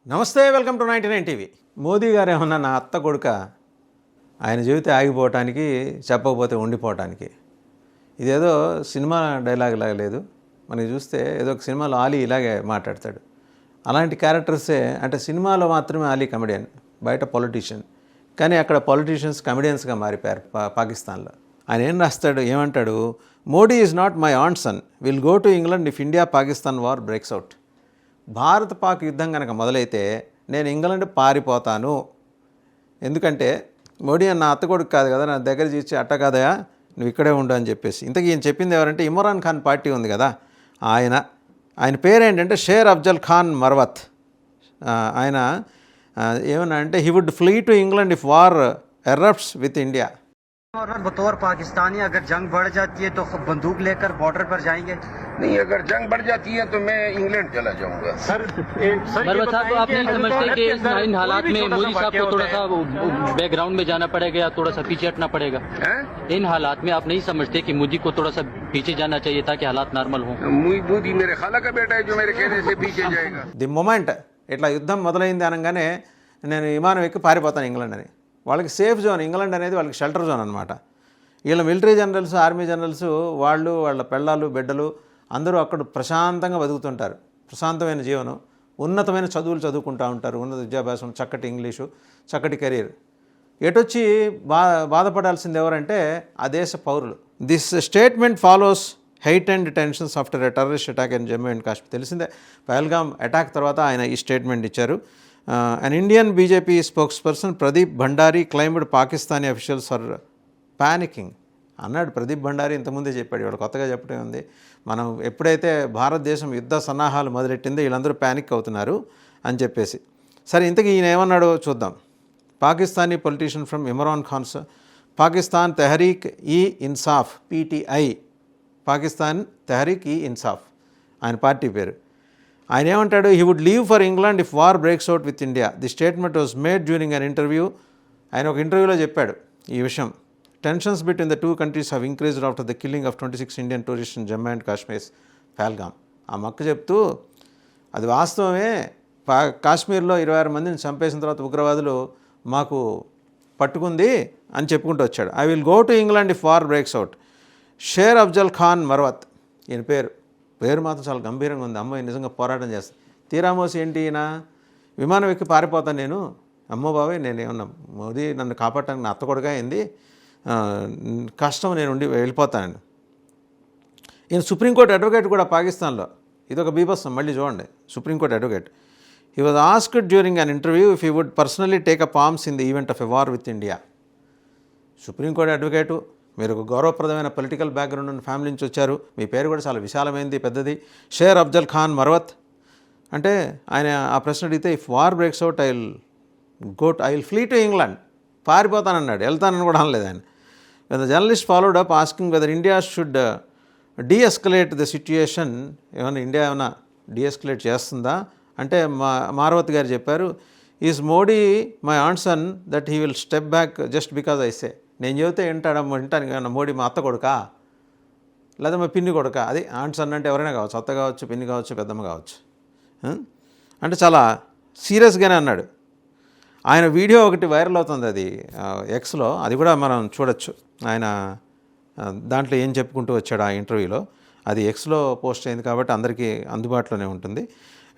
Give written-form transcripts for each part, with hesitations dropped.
నమస్తే, welcome to 99 TV. Modi గారు ఏమన్నా నా అత్త కొడుక, ఆయన జీవితం ఆగిపోవటానికి, చెప్పకపోతే ఉండిపోవటానికి. ఇదేదో సినిమా డైలాగ్ లాగా లేదు. మనకి చూస్తే ఏదో ఒక సినిమాలో ఆలీ ఇలాగే మాట్లాడతాడు. అలాంటి క్యారెక్టర్సే, అంటే సినిమాలో మాత్రమే ఆలీ కమెడియన్, బయట పొలిటీషియన్. కానీ అక్కడ పొలిటీషియన్స్ కమెడియన్స్గా మారిపోయారు పాకిస్తాన్లో. ఆయన ఏం రాస్తాడు, ఏమంటాడు, Modi is not my own son, will go to England if India Pakistan war breaks out. Bharat Pak యుద్ధం కనుక మొదలైతే నేను ఇంగ్లాండ్ పారిపోతాను. ఎందుకంటే మోడీ నా అత్త కొడుకు కాదు కదా, నా దగ్గర చేసి అట్ట కాదయా, నువ్వు ఇక్కడే ఉండు అని చెప్పేసి. ఇంతకీ ఈయన చెప్పింది ఎవరంటే, ఇమ్రాన్ ఖాన్ పార్టీ ఉంది కదా, ఆయన పేరేంటంటే షేర్ అఫ్జల్ ఖాన్ మర్వత్. ఆయన ఏమన్నా అంటే, he would flee to England if war erupts with India. और बतौर पाकिस्तानी अगर जंग बढ़ जाती है तो बंदूक लेकर बॉर्डर पर जाएंगे? नहीं, अगर जंग बढ़ जाती है तो मैं इंग्लैंड चला जाऊंगा। मरवत साहब, आप नहीं समझते कि इन हालात में मोदी साहब को थोड़ा सा बैकग्राउंड में जाना पड़ेगा या थोड़ा सा पीछे हटना पड़ेगा? इन हालात में आप नहीं समझते कि मोदी को थोड़ा सा पीछे जाना चाहिए ताकि हालात नॉर्मल हों? मोदी मेरे खाला का बेटा है जो मेरे कहने से पीछे जाएगा. ది మొమెంట్ ఇట్లా యుద్ధం మొదలైంది అనగానే నేను విమానం ఎక్కి పారిపోతాను ఇంగ్లాండ్ అని. వాళ్ళకి సేఫ్ జోన్ ఇంగ్లాండ్ అనేది, వాళ్ళకి షెల్టర్ జోన్ అనమాట. వీళ్ళ మిలిటరీ జనరల్స్, ఆర్మీ జనరల్స్, వాళ్ళు వాళ్ళ పెళ్ళాలు బిడ్డలు అందరూ అక్కడ ప్రశాంతంగా బతుకుతుంటారు. ప్రశాంతమైన జీవనం, ఉన్నతమైన చదువులు చదువుకుంటూ ఉంటారు, ఉన్నత విద్యాభ్యాసం, చక్కటి ఇంగ్లీషు, చక్కటి కెరీర్. ఎటొచ్చి బాధపడాల్సింది ఎవరంటే ఆ దేశ పౌరులు. This statement follows height and tensions after a terrorist attack in Jammu and Kashmir. తెలిసిందే, పహల్గామ్ అటాక్ తర్వాత ఆయన ఈ స్టేట్మెంట్ ఇచ్చారు. An Indian BJP spokesperson Pradeep Bhandari claimed Pakistani officials are panicking అన్నాడు. ప్రదీప్ భండారీ ఇంతకుముందే చెప్పాడు, ఇవాళ కొత్తగా చెప్పడం ఉంది. మనం ఎప్పుడైతే భారతదేశం యుద్ధ సన్నాహాలు మొదలెట్టిందో వీళ్ళందరూ ప్యానిక్ అవుతున్నారు అని చెప్పేసి. సరే, ఇంతకీ ఈయన ఏమన్నాడో చూద్దాం. పాకిస్తానీ పొలిటీషియన్ ఫ్రమ్ ఇమ్రాన్ ఖాన్స్, పాకిస్తాన్ తెహరీక్ ఈ ఇన్సాఫ్, పీటీఐ, పాకిస్తాన్ తెహరీక్ ఈ ఇన్సాఫ్ ఆయన పార్టీ పేరు. ఆయన ఏమంటాడు, he would leave for England if war breaks out with India. The statement was made during an interview. ఆయన ఒక ఇంటర్వ్యూలో చెప్పాడు ఈ విషయం. Tensions between the two countries have increased after the killing of 26 Indian tourist in Jammu and Kashmir Pahalgam. ఆ మొక్క చెప్తూ, అది వాస్తవమే, కాశ్మీర్లో 26 మందిని చంపేసిన తర్వాత ఉగ్రవాదులు మాకు పట్టుకుంది అని చెప్పుకుంటూ వచ్చాడు. I will go to England if war breaks out. Sher Afzal Khan Marwat ఈయన పేరు మాత్రం చాలా గంభీరంగా ఉంది. అమ్మాయి నిజంగా పోరాటం చేస్తాను. తీరామోసి ఏంటి, ఈయన విమానం ఎక్కి పారిపోతాను నేను, అమ్మో బాబాయ్ నేను ఏమన్నా, మోదీ నన్ను కాపాడటానికి నా అత్త కొడుగా అయింది, కష్టం, నేను వెళ్ళిపోతాను. ఈయన సుప్రీంకోర్టు అడ్వకేట్ కూడా పాకిస్తాన్లో. ఇదొక బీభత్సం, మళ్ళీ చూడండి. Supreme court advocate. He was asked during an interview if he would personally take up arms in the event of a war with India. Supreme court advocate, మీరు ఒక గౌరవప్రదమైన పొలిటికల్ బ్యాక్గ్రౌండ్ ఉన్న ఫ్యామిలీ నుంచి వచ్చారు, మీ పేరు కూడా చాలా విశాలమైనది, పెద్దది, షేర్ అఫ్జల్ ఖాన్ మర్వత్. అంటే ఆయన ఆ ప్రశ్న అడిగితే, if war breaks out I will flee to England, పారిపోతానన్నాడు, వెళ్తానని కూడా అనలేదు ఆయన. The journalist followed up asking whether India should deescalate the situation. India ఏమైనా డీఎస్కలేట్ చేస్తుందా అంటే మారవత్ గారు చెప్పారు, is Modi my aunt's son that he will step back just because I say. నేను చెబితే వింటాను మోడీ మా అత్త కొడుకా లేదా మా పిన్ని కొడుకా, అది ఆన్సన్ అంటే ఎవరైనా కావచ్చు, అత్త కావచ్చు, పిన్ని కావచ్చు, పెద్దమ్మ కావచ్చు. అంటే చాలా సీరియస్గానే అన్నాడు. ఆయన వీడియో ఒకటి వైరల్ అవుతుంది, అది ఎక్స్లో, అది కూడా మనం చూడొచ్చు. ఆయన దాంట్లో ఏం చెప్పుకుంటూ వచ్చాడు ఆ ఇంటర్వ్యూలో, అది ఎక్స్లో పోస్ట్ అయింది కాబట్టి అందరికీ అందుబాటులోనే ఉంటుంది.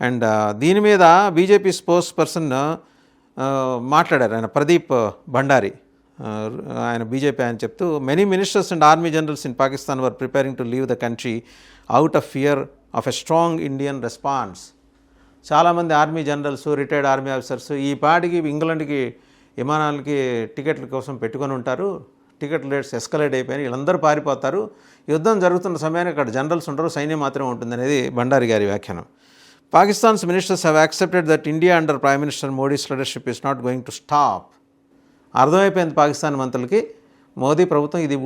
అండ్ దీని మీద బీజేపీ స్పోక్స్ పర్సన్ మాట్లాడారు, ఆయన ప్రదీప్ భండారీ, ఆయన బీజేపీ ఆయన చెప్తూ, many ministers and army generals in Pakistan were preparing to leave the country out of fear of a strong Indian response. చాలామంది army generals, retired army officers ఈ పాటికి ఇంగ్లాండ్కి విమానాలకి టికెట్ల కోసం పెట్టుకొని ఉంటారు. టికెట్ రేట్స్ ఎస్కలేట్ అయిపోయినాయి, వీళ్ళందరూ పారిపోతారు. యుద్ధం జరుగుతున్న సమయానికి అక్కడ జనరల్స్ ఉంటారు, సైన్యం మాత్రమే ఉంటుంది అనేది భండారీ గారి వ్యాఖ్యానం. Pakistan's ministers have accepted that India under prime minister Modi's leadership is not going to stop. అర్థమైపోయింది పాకిస్తాన్ మంత్రులకి, మోదీ ప్రభుత్వం ఇది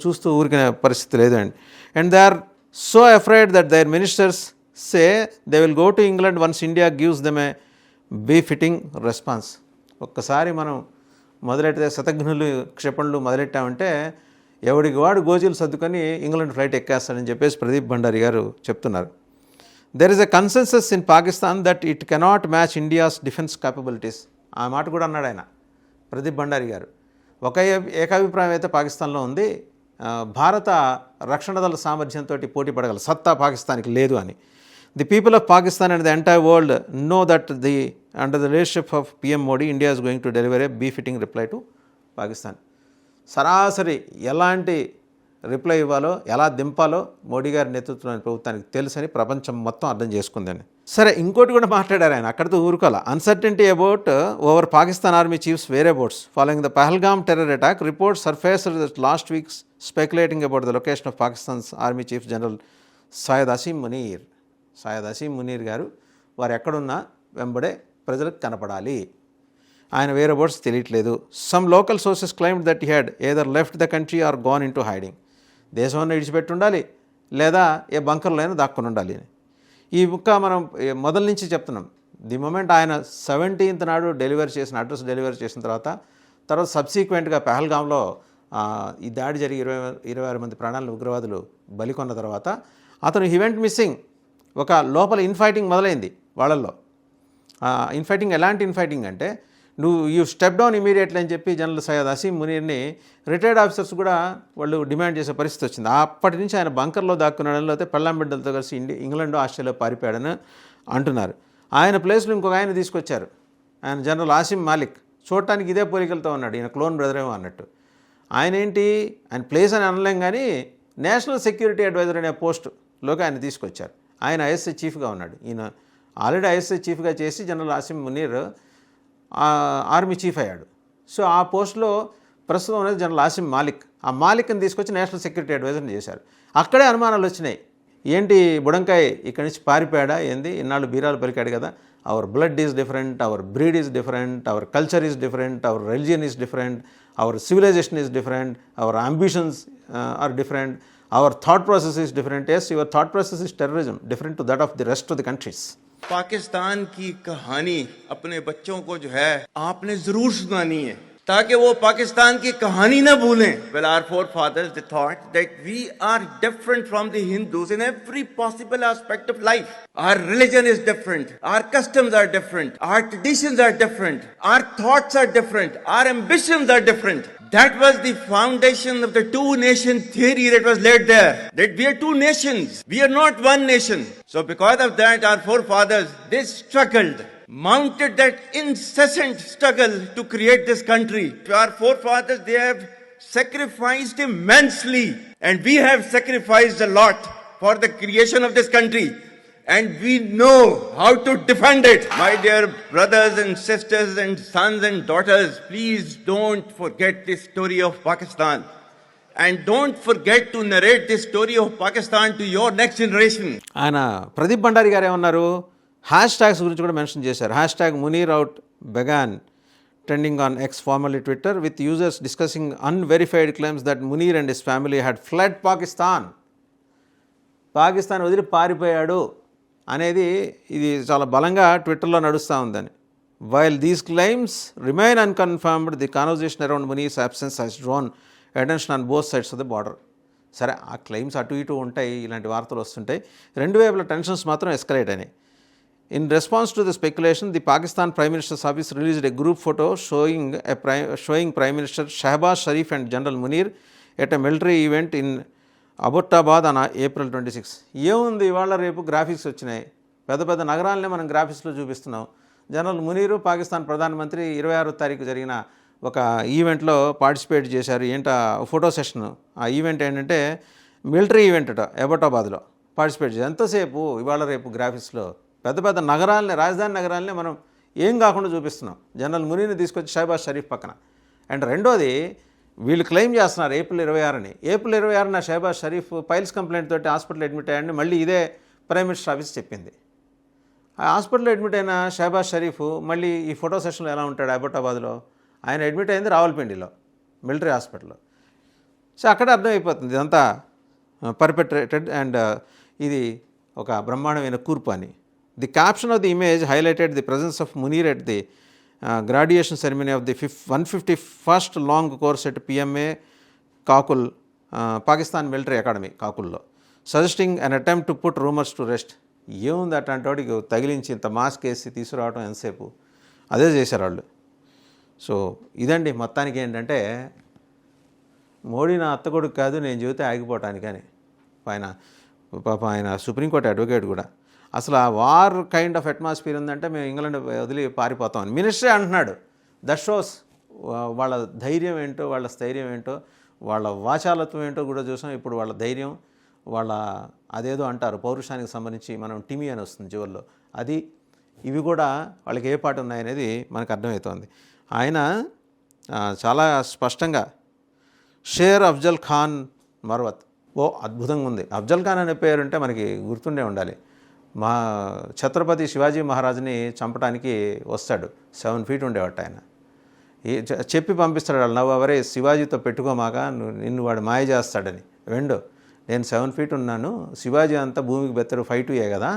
చూస్తూ ఊరికిన పరిస్థితి లేదండి. And they are so afraid that their ministers say they will go to England once India gives them a befitting response. ఒక్కసారి మనం మొదలెడితే శతఘ్నులు క్షిపణులు మొదలెట్టామంటే ఎవడికి వాడు గోజీలు సర్దుకొని ఇంగ్లాండ్ ఫ్లైట్ ఎక్కేస్తాడని చెప్పేసి ప్రదీప్ భండారీ గారు చెప్తున్నారు. There is a consensus in Pakistan that it cannot match India's defence capabilities. ఆ మాట కూడా అన్నాడు ఆయన, ప్రదీప్ భండారి గారు. ఒక ఏకాభిప్రాయం అయితే పాకిస్తాన్లో ఉంది, భారత రక్షణ దళ సామర్థ్యంతో పోటీ పడగల సత్తా పాకిస్తాన్కి లేదు అని. The people of Pakistan and the entire world know that the under the leadership of PM Modi India is going to deliver a befitting reply to Pakistan. సరాసరి ఎలాంటి రిప్లై ఇవ్వాలో, ఎలా దింపాలో మోడీ గారి నేతృత్వంలోని ప్రభుత్వానికి తెలుసని ప్రపంచం మొత్తం అర్థం చేసుకుందని. సరే, ఇంకోటి కూడా మాట్లాడారు ఆయన, అక్కడితో ఊరుకోల. Uncertainty about over Pakistan army chiefs whereabouts following the Pahalgam terror attack reports surfaced last weeks speculating about the location of Pakistan's army chief general Syed Asim Munir. Syed Asim Munir garu వారు ఎక్కడున్నా వెంబడే ప్రజలకు కనపడాలి, ఆయన వేర్ అబౌట్స్ తెలియట్లేదు. Some local sources claimed that he had either left the country or gone into hiding. దేశంలో విడిచిపెట్టి ఉండాలి, లేదా ఏ బంకర్లో అయినా దాక్కుని ఉండాలి అని. ఈ బుక్క మనం మొదల నుంచి చెప్తున్నాం. ది మొమెంట్ ఆయన 17th నాడు అడ్రస్ డెలివరీ చేసిన తర్వాత సబ్సీక్వెంట్గా పెహల్గాంలో ఈ దాడి జరిగి 26 మంది ప్రాణాలను ఉగ్రవాదులు బలికొన్న తర్వాత అతను ఈవెంట్ మిస్సింగ్. ఒక లోపల ఇన్ఫైటింగ్ మొదలైంది వాళ్ళల్లో. ఇన్ఫైటింగ్ ఎలాంటి ఇన్ఫైటింగ్ అంటే, యూ స్టెప్ డౌన్ ఇమీడియట్లీ అని చెప్పి జనరల్ సయ్యద్ అసీం మునీర్ని రిటైర్డ్ ఆఫీసర్స్ కూడా వాళ్ళు డిమాండ్ చేసే పరిస్థితి వచ్చింది. అప్పటి నుంచి ఆయన బంకర్లో దాక్కున్నాడని, లేకపోతే పెళ్ళాం బిడ్డలతో కలిసి ఇంగ్లాండ్ ఆస్ట్రేలియా పారిపోయాడని అంటున్నారు. ఆయన ప్లేస్లో ఇంకొక ఆయన తీసుకొచ్చారు, ఆయన జనరల్ ఆసిమ్ మాలిక్. చూడటానికి ఇదే పోలికలతో ఉన్నాడు, ఈయన క్లోన్ బ్రదర్ ఏమో అన్నట్టు. ఆయన ఏంటి, ఆయన ప్లేస్ అని అనలేం కానీ నేషనల్ సెక్యూరిటీ అడ్వైజర్ అనే పోస్టులోకి ఆయన తీసుకొచ్చారు. ఆయన ఐఎస్ఐ చీఫ్గా ఉన్నాడు. ఈయన ఆల్రెడీ ఐఎస్ఐ చీఫ్గా చేసి general Asim Munir army chief అయ్యాడు. సో ఆ పోస్టులో ప్రస్తుతం అనేది జనరల్ ఆసిమ్ మాలిక్. ఆ మాలిక్ని తీసుకొచ్చి నేషనల్ సెక్యూరిటీ అడ్వైజర్ని చేశారు. అక్కడే అనుమానాలు వచ్చినాయి, ఏంటి బుడంకాయ్ ఇక్కడి నుంచి పారిపోయాడా ఏంది, ఇన్నాళ్ళు బీరాలు పలికాడు కదా. Our blood is different, our breed is different, our culture is different, our religion is different, our civilisation is different, our ambitions are different, our thought process is different. Yes, your thought process is terrorism, different to that of the rest of the countries. Pakistan की कहानी अपने बच्चों को जो है आपने जरूर सुनानी है, ताकि वो पाकिस्तान की कहानी ना भूलें. Well, our forefathers they thought that we are different from the Hindus in every possible aspect of life. Our religion is different, our customs are different, our traditions are different, our thoughts are different, our ambitions are different. That was the foundation of the two-nation theory that was laid there. That we are two nations, we are not one nation. So because of that, our forefathers, they struggled, mounted that incessant struggle to create this country. Our forefathers, they have sacrificed immensely, and we have sacrificed a lot for the creation of this country. And we know how to defend it. My dear brothers and sisters and sons and daughters, please don't forget this story of Pakistan. And don't forget to narrate this story of Pakistan to your next generation. ఆయన ప్రదీప్ భండారి గారు ఏమన్నారు, hash tags గురించి కూడా mention చేశారు. Hashtag Munir out began trending on X formerly Twitter with users discussing unverified claims that Munir and his family had fled Pakistan వదిలి పారిపోయాడు అనేది ఇది చాలా బలంగా ట్విట్టర్లో నడుస్తూ ఉందని. While these claims remain unconfirmed, the conversation around Munir's absence has drawn attention on both sides of the border. సరే, ఆ క్లెయిమ్స్ అటు ఇటు ఉంటాయి, ఇలాంటి వార్తలు వస్తుంటాయి, రెండు వైపుల టెన్షన్స్ మాత్రం ఎస్కలేట్ అయినాయి. In response to the speculation, the Pakistan prime minister's office released a group photo showing prime minister Shahbaz Sharif and general Munir at a military event in Abbottabad on April 26. ఏముంది, ఇవాళ రేపు గ్రాఫిక్స్ వచ్చినాయి, పెద్ద పెద్ద నగరాలనే మనం గ్రాఫిక్స్లో చూపిస్తున్నాం. జనరల్ మునీరు పాకిస్తాన్ ప్రధానమంత్రి 26వ తారీఖు జరిగిన ఒక ఈవెంట్లో పార్టిసిపేట్ చేశారు. ఏంటా ఫోటో సెషన్. ఆ ఈవెంట్ ఏంటంటే మిలిటరీ ఈవెంట్ అట, అబొట్టాబాద్లో పార్టిసిపేట్ చేశారు. ఎంతసేపు ఇవాళ రేపు గ్రాఫిక్స్లో పెద్ద పెద్ద నగరాలనే, రాజధాని నగరాలనే మనం ఏం కాకుండా చూపిస్తున్నాం. జనరల్ మునీర్ని తీసుకొచ్చి షహబాజ్ షరీఫ్ పక్కన. అండ్ రెండోది, వీళ్ళు క్లెయిమ్ చేస్తున్నారు April 26 April 26 Shehbaz Sharif piles complaint తోటి హాస్పిటల్ అడ్మిట్ అయ్యాడని మళ్ళీ ఇదే ప్రైమ్ మినిస్టర్ ఆఫీస్ చెప్పింది. ఆ హాస్పిటల్లో అడ్మిట్ అయిన షహబాజ్ షరీఫ్ మళ్ళీ ఈ ఫోటో సెషన్లో ఎలా ఉంటాడు అబొట్టాబాద్లో? ఆయన అడ్మిట్ అయింది రావల్పిండిలో మిలిటరీ హాస్పిటల్లో. సో అక్కడ అర్థమైపోతుంది ఇదంతా పర్పెట్రేటెడ్ అండ్ ఇది ఒక బ్రహ్మాండమైన కూర్పు అని. The caption of the image highlighted the presence of Munir at the graduation ceremony of the 151st long course at PMA Kakul, Pakistan Military Academy, Kakullo, suggesting an attempt to put rumors to rest. ఏముంది అట్లాంటి వాడికి తగిలించి ఇంత mask వేసి తీసుకురావడం ఎంతసేపు, అదే చేశారు వాళ్ళు. సో ఇదండి మొత్తానికి ఏంటంటే, మోడీ నా అత్త కొడుకు కాదు, నేను చెబితే ఆగిపోవటానికని. ఆయన సుప్రీంకోర్టు అడ్వకేట్ కూడా. అసలు ఆ వార్ కైండ్ ఆఫ్ అట్మాస్ఫియర్ ఉందంటే మేము ఇంగ్లాండ్ వదిలి పారిపోతామని మినిస్టరే అంటున్నాడు. దట్ షోస్ వాళ్ళ ధైర్యం ఏంటో, వాళ్ళ స్థైర్యం ఏంటో, వాళ్ళ వాచాలత్వం ఏంటో కూడా చూసాం. ఇప్పుడు వాళ్ళ ధైర్యం, వాళ్ళ అదేదో అంటారు పౌరుషానికి సంబంధించి, మనం టిమి అని వస్తుంది చివరిలో, అది ఇవి కూడా వాళ్ళకి ఏ పాటు ఉన్నాయనేది మనకు అర్థమవుతోంది. ఆయన చాలా స్పష్టంగా షేర్ అఫ్జల్ ఖాన్ మర్వత్, అద్భుతంగా ఉంది. అఫ్జల్ ఖాన్ అనే పేరుంటే మనకి గుర్తుండే ఉండాలి. మా ఛత్రపతి శివాజీ మహారాజుని చంపడానికి వస్తాడు, 7 feet ఉండేవాట ఆయన. చెప్పి పంపిస్తాడు వాళ్ళు, నవ్వవరే శివాజీతో పెట్టుకోమాక, నిన్ను వాడు మాయ చేస్తాడని. వెండు, నేను 7 feet ఉన్నాను, శివాజీ అంతా భూమికి బెత్తరు 5'2" కదా,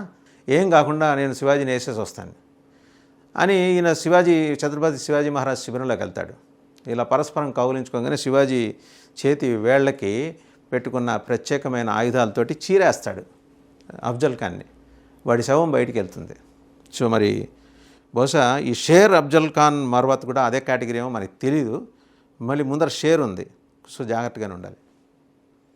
ఏం కాకుండా నేను శివాజీని వేసేసి వస్తాను అని ఈయన ఛత్రపతి శివాజీ మహారాజ్ శిబిరంలోకి వెళ్తాడు. ఇలా పరస్పరం కౌగిలించుకోగానే శివాజీ చేతి వేళ్ళకి పెట్టుకున్న ప్రత్యేకమైన ఆయుధాలతోటి చీరేస్తాడు అఫ్జల్ ఖాన్ని. వాడి శవం బయటికి వెళ్తుంది. సో మరి బహుశా ఈ షేర్ అఫ్జల్ ఖాన్ మర్వత్ కూడా అదే కేటగిరీ ఏమో మనకి తెలీదు. మళ్ళీ ముందర షేర్ ఉంది. సో జాగ్రత్తగానే ఉండాలి.